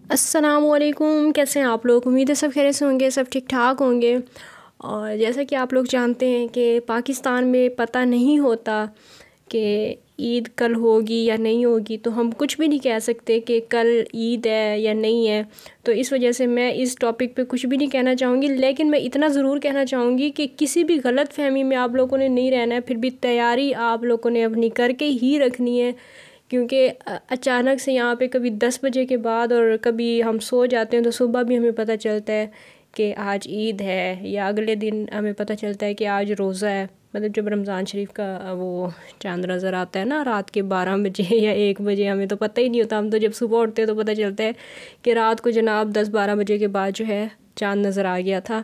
अस्सलामुअलैकुम, कैसे हैं आप लोग। उम्मीद है सब खैरियत से होंगे, सब ठीक ठाक होंगे। और जैसा कि आप लोग जानते हैं कि पाकिस्तान में पता नहीं होता कि ईद कल होगी या नहीं होगी, तो हम कुछ भी नहीं कह सकते कि कल ईद है या नहीं है। तो इस वजह से मैं इस टॉपिक पे कुछ भी नहीं कहना चाहूँगी, लेकिन मैं इतना ज़रूर कहना चाहूँगी कि किसी भी गलत फहमी में आप लोगों ने नहीं रहना है। फिर भी तैयारी आप लोगों ने अपनी करके ही रखनी है, क्योंकि अचानक से यहाँ पे कभी 10 बजे के बाद और कभी हम सो जाते हैं तो सुबह भी हमें पता चलता है कि आज ईद है, या अगले दिन हमें पता चलता है कि आज रोज़ा है। मतलब जब रमज़ान शरीफ का वो चांद नज़र आता है ना रात के 12 बजे या 1 बजे, हमें तो पता ही नहीं होता। हम तो जब सुबह उठते हैं तो पता चलता है कि रात को जनाब 10-12 बजे के बाद जो है चांद नज़र आ गया था,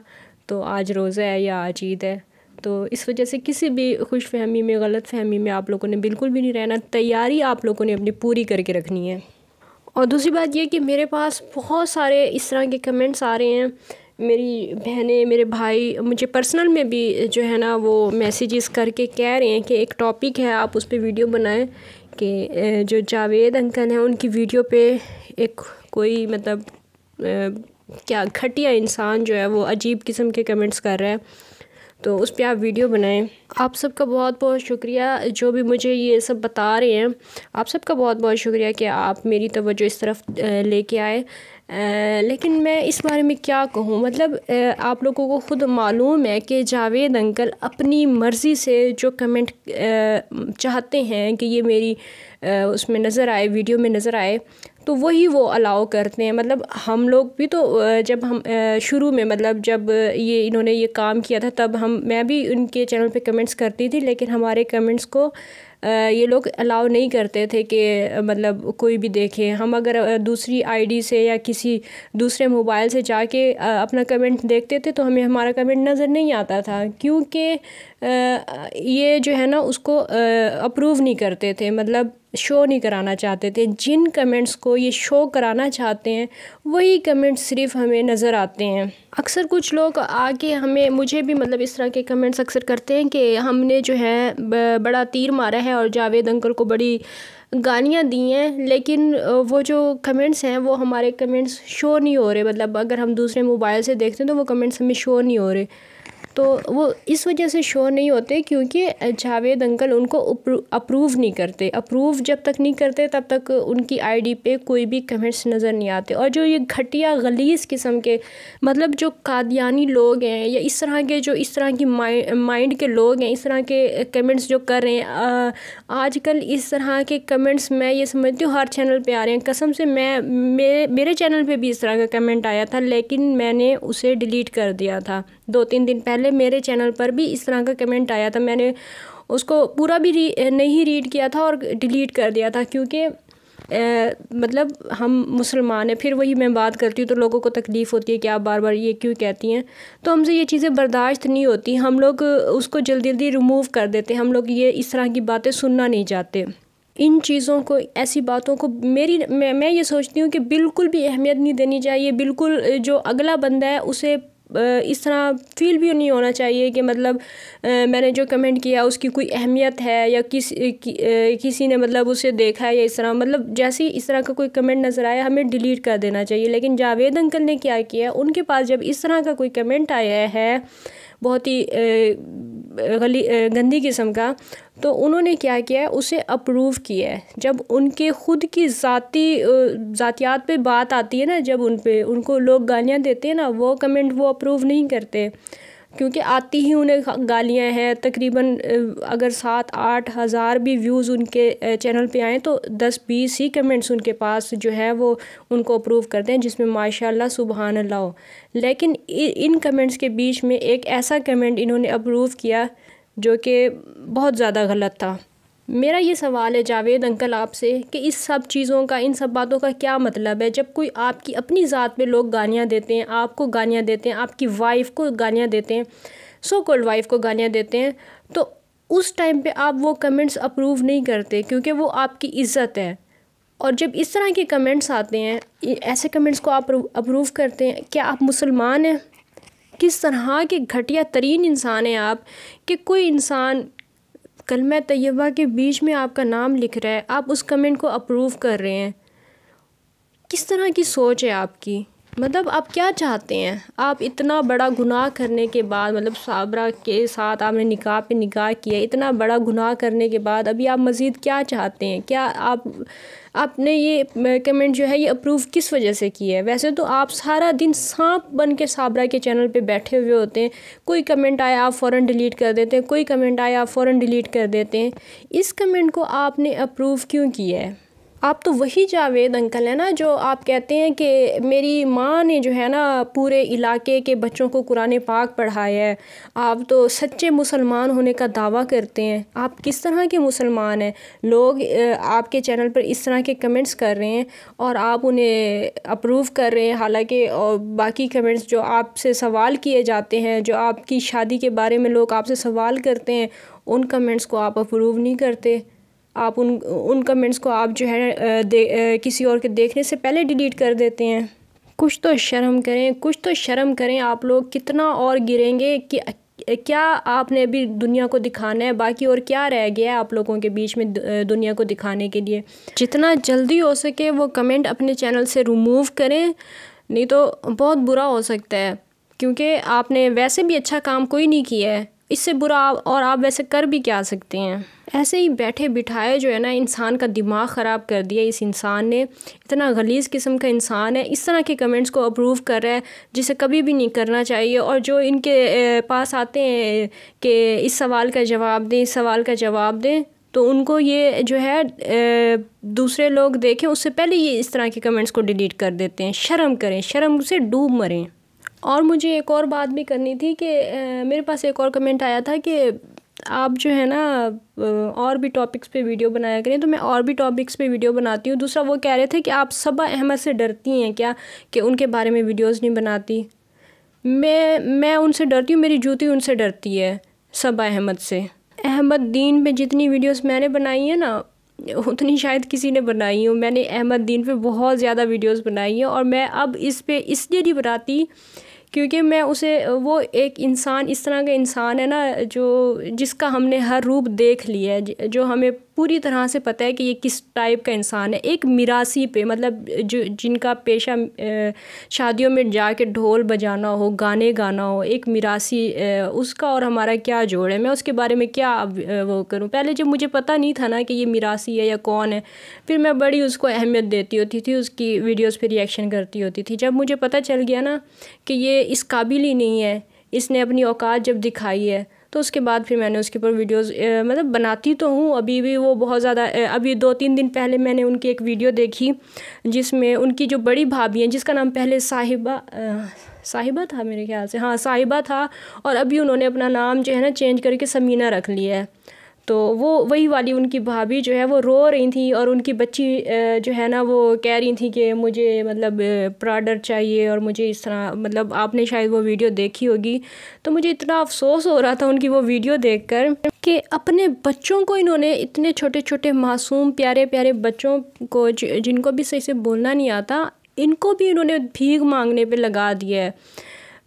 तो आज रोज़ा है या आज ईद है। तो इस वजह से किसी भी खुश फहमी में, गलत फहमी में आप लोगों ने बिल्कुल भी नहीं रहना। तैयारी आप लोगों ने अपनी पूरी करके रखनी है। और दूसरी बात ये कि मेरे पास बहुत सारे इस तरह के कमेंट्स आ रहे हैं। मेरी बहनें, मेरे भाई मुझे पर्सनल में भी जो है ना वो मैसेजेस करके कह रहे हैं कि एक टॉपिक है, आप उस पर वीडियो बनाएं। कि जो जावेद अंकल हैं उनकी वीडियो पे एक कोई मतलब क्या घटिया इंसान जो है वो अजीब किस्म के कमेंट्स कर रहा है, तो उस पर आप वीडियो बनाएं। आप सबका बहुत बहुत शुक्रिया जो भी मुझे ये सब बता रहे हैं। आप सबका बहुत बहुत शुक्रिया कि आप मेरी तवज्जो इस तरफ लेके आए। लेकिन मैं इस बारे में क्या कहूँ, मतलब आप लोगों को ख़ुद मालूम है कि जावेद अंकल अपनी मर्ज़ी से जो कमेंट चाहते हैं कि ये मेरी उसमें नज़र आए, वीडियो में नज़र आए, तो वही वो अलाउ करते हैं। मतलब हम लोग भी तो जब हम शुरू में, मतलब जब ये इन्होंने ये काम किया था, तब मैं भी उनके चैनल पे कमेंट्स करती थी, लेकिन हमारे कमेंट्स को ये लोग अलाउ नहीं करते थे कि मतलब कोई भी देखे। हम अगर दूसरी आईडी से या किसी दूसरे मोबाइल से जाके अपना कमेंट देखते थे तो हमें हमारा कमेंट नज़र नहीं आता था, क्योंकि ये जो है ना उसको अप्रूव नहीं करते थे, मतलब शो नहीं कराना चाहते थे। जिन कमेंट्स को ये शो कराना चाहते हैं वही कमेंट्स सिर्फ हमें नज़र आते हैं। अक्सर कुछ लोग आके हमें, मुझे भी मतलब इस तरह के कमेंट्स अक्सर करते हैं कि हमने जो है बड़ा तीर मारा है और जावेद अंकल को बड़ी गालियाँ दी हैं, लेकिन वो जो कमेंट्स हैं वो हमारे कमेंट्स शो नहीं हो रहे। मतलब अगर हम दूसरे मोबाइल से देखते हैं तो वो कमेंट्स हमें शो नहीं हो रहे। तो वो इस वजह से शो नहीं होते क्योंकि जावेद अंकल उनको अप्रूव नहीं करते। अप्रूव जब तक नहीं करते तब तक उनकी आईडी पे कोई भी कमेंट्स नज़र नहीं आते। और जो ये घटिया गलीज़ किस्म के, मतलब जो कादियानी लोग हैं या इस तरह के, जो इस तरह की माइंड के लोग हैं, इस तरह के कमेंट्स जो कर रहे हैं आजकल, इस तरह के कमेंट्स मैं ये समझती हूँ हर चैनल पे आ रहे हैं। कसम से मेरे चैनल पे भी इस तरह का कमेंट आया था, लेकिन मैंने उसे डिलीट कर दिया था। 2-3 दिन पहले मेरे चैनल पर भी इस तरह का कमेंट आया था, मैंने उसको पूरा भी नहीं रीड किया था और डिलीट कर दिया था, क्योंकि मतलब हम मुसलमान हैं। फिर वही मैं बात करती हूँ तो लोगों को तकलीफ़ होती है कि आप बार बार ये क्यों कहती हैं। तो हमसे ये चीज़ें बर्दाश्त नहीं होती, हम लोग उसको जल्दी जल्दी रिमूव कर देते हैं। हम लोग ये इस तरह की बातें सुनना नहीं चाहते। इन चीज़ों को, ऐसी बातों को मैं ये सोचती हूँ कि बिल्कुल भी अहमियत नहीं देनी चाहिए। बिल्कुल जो अगला बंदा है उसे इस तरह फील भी नहीं होना चाहिए कि मतलब मैंने जो कमेंट किया उसकी कोई अहमियत है, या किसी ने मतलब उसे देखा है, या इस तरह, मतलब जैसे ही इस तरह का कोई कमेंट नज़र आया हमें डिलीट कर देना चाहिए। लेकिन जावेद अंकल ने क्या किया, उनके पास जब इस तरह का कोई कमेंट आया है बहुत ही गंदी किस्म का, तो उन्होंने क्या किया है, उसे अप्रूव किया है। जब उनके ख़ुद की ज़ातियात पे बात आती है ना, जब उनको लोग गालियाँ देते हैं ना, वो कमेंट वो अप्रूव नहीं करते, क्योंकि आती ही उन्हें गालियाँ हैं। तकरीबन अगर 7-8 हज़ार भी व्यूज़ उनके चैनल पे आएँ तो 10-20 ही कमेंट्स उनके पास जो है वो उनको अप्रूव करते हैं, जिसमें माशाल्लाह सुबहान अल्लाह हो। लेकिन इन कमेंट्स के बीच में एक ऐसा कमेंट इन्होंने अप्रूव किया जो कि बहुत ज़्यादा गलत था। मेरा ये सवाल है जावेद अंकल आपसे कि इस सब चीज़ों का, इन सब बातों का क्या मतलब है। जब कोई आपकी अपनी ज़ात पे लोग गालियाँ देते हैं, आपको गालियाँ देते हैं, आपकी वाइफ को गालियाँ देते हैं, सो कॉल्ड वाइफ को गालियाँ देते हैं, तो उस टाइम पे आप वो कमेंट्स अप्रूव नहीं करते, क्योंकि वो आपकी इज़्ज़त है। और जब इस तरह के कमेंट्स आते हैं, ऐसे कमेंट्स को आप अप्रूव करते हैं, क्या आप मुसलमान हैं? किस तरह के घटिया तरीन इंसान हैं आप कि कोई इंसान कलमा तैयबा के बीच में आपका नाम लिख रहा है, आप उस कमेंट को अप्रूव कर रहे हैं। किस तरह की सोच है आपकी? मतलब आप क्या चाहते हैं? आप इतना बड़ा गुनाह करने के बाद, मतलब साबरा के साथ आपने निकाह पे निकाह किया, इतना बड़ा गुनाह करने के बाद अभी आप मज़ीद क्या चाहते हैं? क्या आपने ये कमेंट जो है ये अप्रूव किस वजह से किया है? वैसे तो आप सारा दिन सांप बन के साबरा के चैनल पे बैठे हुए होते हैं। कोई कमेंट आया आप फ़ौरन डिलीट कर देते हैं, कोई कमेंट आया आप फ़ौरन डिलीट कर देते हैं। इस कमेंट को आपने अप्रूव क्यों किया है? आप तो वही जावेद अंकल हैं ना जो आप कहते हैं कि मेरी माँ ने जो है ना पूरे इलाके के बच्चों को कुरान पाक पढ़ाया है। आप तो सच्चे मुसलमान होने का दावा करते हैं। आप किस तरह के मुसलमान हैं? लोग आपके चैनल पर इस तरह के कमेंट्स कर रहे हैं और आप उन्हें अप्रूव कर रहे हैं, हालांकि और बाकी कमेंट्स जो आपसे सवाल किए जाते हैं, जो आपकी शादी के बारे में लोग आपसे सवाल करते हैं, उन कमेंट्स को आप अप्रूव नहीं करते। आप उन कमेंट्स को आप जो है किसी और के देखने से पहले डिलीट कर देते हैं। कुछ तो शर्म करें, कुछ तो शर्म करें। आप लोग कितना और गिरेंगे कि क्या आपने अभी दुनिया को दिखाना है? बाकी और क्या रह गया है आप लोगों के बीच में दुनिया को दिखाने के लिए? जितना जल्दी हो सके वो कमेंट अपने चैनल से रिमूव करें, नहीं तो बहुत बुरा हो सकता है, क्योंकि आपने वैसे भी अच्छा काम कोई नहीं किया है। इससे बुरा आप वैसे कर भी क्या सकते हैं? ऐसे ही बैठे बिठाए जो है ना इंसान का दिमाग ख़राब कर दिया इस इंसान ने। इतना गलीज़ किस्म का इंसान है, इस तरह के कमेंट्स को अप्रूव कर रहा है जिसे कभी भी नहीं करना चाहिए। और जो इनके पास आते हैं कि इस सवाल का जवाब दें, इस सवाल का जवाब दें, तो उनको ये जो है दूसरे लोग देखें उससे पहले ये इस तरह के कमेंट्स को डिलीट कर देते हैं। शर्म करें, शर्म से डूब मरें। और मुझे एक और बात भी करनी थी कि मेरे पास एक और कमेंट आया था कि आप जो है ना और भी टॉपिक्स पे वीडियो बनाया करें, तो मैं और भी टॉपिक्स पे वीडियो बनाती हूँ। दूसरा वो कह रहे थे कि आप सबा अहमद से डरती हैं क्या, कि उनके बारे में वीडियोस नहीं बनाती। मैं उनसे डरती हूँ, मेरी जूती उनसे डरती है, सबा अहमद से। अहमद दीन पे जितनी वीडियोस मैंने बनाई है ना उतनी शायद किसी ने बनाई हो। मैंने अहमद दीन पे बहुत ज़्यादा वीडियोस बनाई है और मैं अब इस पे इसलिए नहीं बनाती क्योंकि मैं उसे, वो एक इंसान इस तरह का इंसान है ना जो जिसका हमने हर रूप देख लिया है, जो हमें पूरी तरह से पता है कि ये किस टाइप का इंसान है। एक मिरासी पे, मतलब जो जिनका पेशा शादियों में जाके ढोल बजाना हो, गाने गाना हो, एक मिरासी, उसका और हमारा क्या जोड़ है? मैं उसके बारे में क्या वो करूं? पहले जब मुझे पता नहीं था ना कि ये मिरासी है या कौन है, फिर मैं बड़ी उसको अहमियत देती होती थी, उसकी वीडियोज़ पर रिएक्शन करती होती थी। जब मुझे पता चल गया ना कि ये इस काबिल ही नहीं है, इसने अपनी औकात जब दिखाई है, तो उसके बाद फिर मैंने उसके ऊपर वीडियोस मतलब बनाती तो हूँ अभी भी। वो बहुत ज़्यादा अभी 2-3 दिन पहले मैंने उनकी एक वीडियो देखी जिसमें उनकी जो बड़ी भाभी हैं, जिसका नाम पहले साहिबा था मेरे ख्याल से, हाँ साहिबा था, और अभी उन्होंने अपना नाम जो है ना चेंज करके समीना रख लिया है। तो वो वही वाली उनकी भाभी जो है वो रो रही थी और उनकी बच्ची जो है ना वो कह रही थी कि मुझे मतलब प्राडर चाहिए और मुझे इस तरह, मतलब आपने शायद वो वीडियो देखी होगी। तो मुझे इतना अफसोस हो रहा था उनकी वो वीडियो देखकर कि अपने बच्चों को इन्होंने, इतने छोटे छोटे मासूम प्यारे प्यारे बच्चों को जिनको भी सही से बोलना नहीं आता, इनको भी इन्होंने भीख मांगने पे लगा दिया है।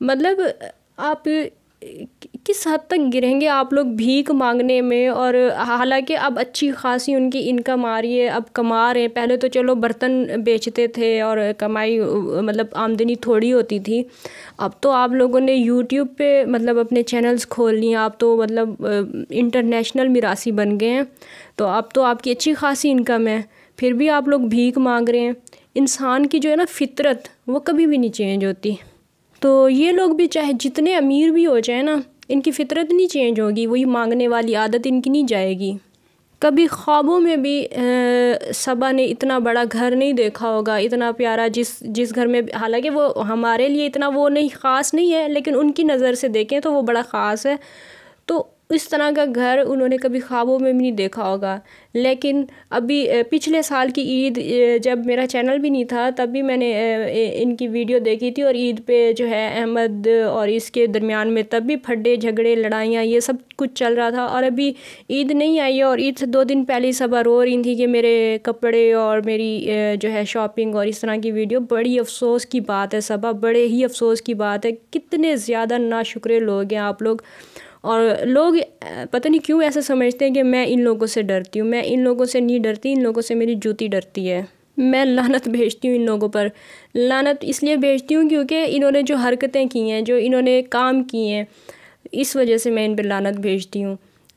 मतलब आप किस हद तक गिरेंगे आप लोग भीख मांगने में? और हालांकि अब अच्छी खासी उनकी इनकम आ रही है, अब कमा रहे हैं। पहले तो चलो बर्तन बेचते थे और कमाई मतलब आमदनी थोड़ी होती थी, अब तो आप लोगों ने यूट्यूब पे मतलब अपने चैनल्स खोल लिए, आप तो मतलब इंटरनेशनल मिरासी बन गए हैं। तो अब तो आपकी अच्छी खासी इनकम है, फिर भी आप लोग भीख मांग रहे हैं। इंसान की जो है ना फितरत वो कभी भी नहीं चेंज होती। तो ये लोग भी चाहे जितने अमीर भी हो जाए ना, इनकी फितरत नहीं चेंज होगी, वही मांगने वाली आदत इनकी नहीं जाएगी। कभी ख्वाबों में भी सबा ने इतना बड़ा घर नहीं देखा होगा, इतना प्यारा, जिस घर में, हालांकि वो हमारे लिए इतना वो नहीं ख़ास नहीं है, लेकिन उनकी नज़र से देखें तो वो बड़ा ख़ास है। तो इस तरह का घर उन्होंने कभी ख्वाबों में भी नहीं देखा होगा। लेकिन अभी पिछले साल की ईद, जब मेरा चैनल भी नहीं था तब भी मैंने इनकी वीडियो देखी थी, और ईद पे जो है अहमद और इसके दरमियान में तब भी फड्डे झगड़े लड़ाइयाँ ये सब कुछ चल रहा था। और अभी ईद नहीं आई है और ईद से 2 दिन पहले सबा रो रही थी कि मेरे कपड़े और मेरी जो है शॉपिंग और इस तरह की वीडियो। बड़ी अफसोस की बात है सबा, बड़े ही अफसोस की बात है। कितने ज़्यादा नाशुक्रे लोग हैं आप लोग। और लोग पता नहीं क्यों ऐसा समझते हैं कि मैं इन लोगों से डरती हूँ। मैं इन लोगों से नहीं डरती, इन लोगों से मेरी जूती डरती है। मैं लानत भेजती हूँ इन लोगों पर। लानत इसलिए भेजती हूँ क्योंकि इन्होंने जो हरकतें की हैं, जो इन्होंने काम किए हैं, इस वजह से मैं इन पर लानत भेजती हूँ।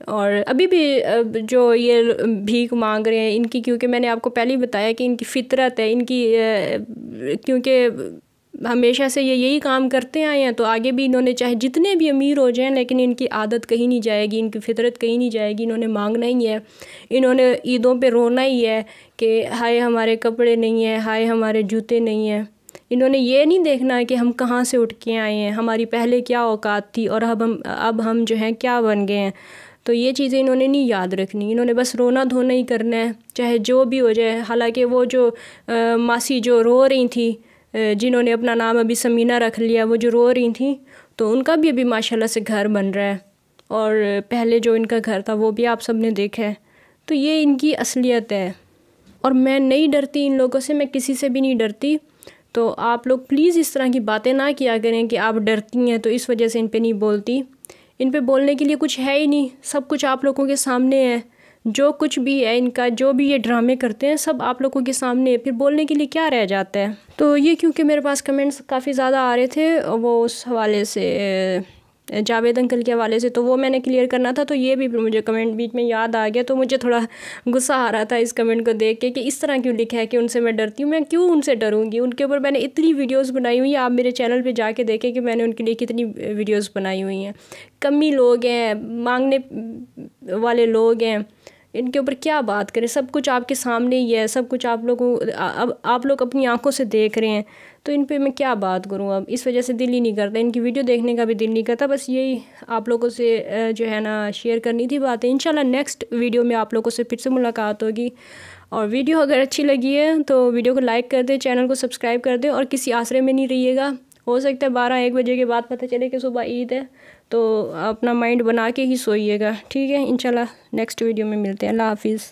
और अभी भी जो ये भीख मांग रहे हैं इनकी, क्योंकि मैंने आपको पहले ही बताया कि इनकी फ़ितरत है, इनकी क्योंकि हमेशा से ये यही काम करते आए हैं, तो आगे भी इन्होंने चाहे जितने भी अमीर हो जाएं, लेकिन इनकी आदत कहीं नहीं जाएगी, इनकी फ़ितरत कहीं नहीं जाएगी। इन्होंने मांगना ही है, इन्होंने ईदों पे रोना ही है कि हाय हमारे कपड़े नहीं हैं, हाय हमारे जूते नहीं हैं। इन्होंने ये नहीं देखना है कि हम कहाँ से उठ के आए हैं, हमारी पहले क्या औकात थी और अब हम जो हैं क्या बन गए हैं। तो ये चीज़ें इन्होंने नहीं याद रखनी, इन्होंने बस रोना धोना ही करना है, चाहे जो भी हो जाए। हालांकि वो जो मासी जो रो रही थी, जिन्होंने अपना नाम अभी समीना रख लिया, वो जो रो रही थी, तो उनका भी अभी माशाल्लाह से घर बन रहा है, और पहले जो इनका घर था वो भी आप सब ने देखा है। तो ये इनकी असलियत है, और मैं नहीं डरती इन लोगों से, मैं किसी से भी नहीं डरती। तो आप लोग प्लीज़ इस तरह की बातें ना किया करें कि आप डरती हैं तो इस वजह से इन पे नहीं बोलती। इन पे बोलने के लिए कुछ है ही नहीं, सब कुछ आप लोगों के सामने है। जो कुछ भी है इनका, जो भी ये ड्रामे करते हैं, सब आप लोगों के सामने है, फिर बोलने के लिए क्या रह जाता है। तो ये क्योंकि मेरे पास कमेंट्स काफ़ी ज़्यादा आ रहे थे वो उस हवाले से, जावेद अंकल के हवाले से, तो वो मैंने क्लियर करना था। तो ये भी मुझे कमेंट बीच में याद आ गया, तो मुझे थोड़ा गुस्सा आ रहा था इस कमेंट को देख के कि इस तरह क्यों लिखा है कि उनसे मैं डरती हूँ। मैं क्यों उनसे डरूँगी, उनके ऊपर मैंने इतनी वीडियोस बनाई हुई है। आप मेरे चैनल पे जाके देखें कि मैंने उनके लिए कितनी वीडियोस बनाई हुई हैं। कमी लोग हैं, मांगने वाले लोग हैं, इनके ऊपर क्या बात करें। सब कुछ आपके सामने ही है, सब कुछ आप लोगों अब आप लोग अपनी आंखों से देख रहे हैं, तो इन पे मैं क्या बात करूं। अब इस वजह से दिल ही नहीं करता, इनकी वीडियो देखने का भी दिल नहीं करता। बस यही आप लोगों से जो है ना शेयर करनी थी बातें। इंशाल्लाह नेक्स्ट वीडियो में आप लोगों से फिर से मुलाकात होगी। और वीडियो अगर अच्छी लगी है तो वीडियो को लाइक कर दें, चैनल को सब्सक्राइब कर दें, और किसी आसरे में नहीं रहिएगा। हो सकता है 12-1 बजे के बाद पता चले कि सुबह ईद है, तो अपना माइंड बना के ही सोइएगा, ठीक है। इंशाल्लाह नेक्स्ट वीडियो में मिलते हैं। अल्लाह हाफिज़।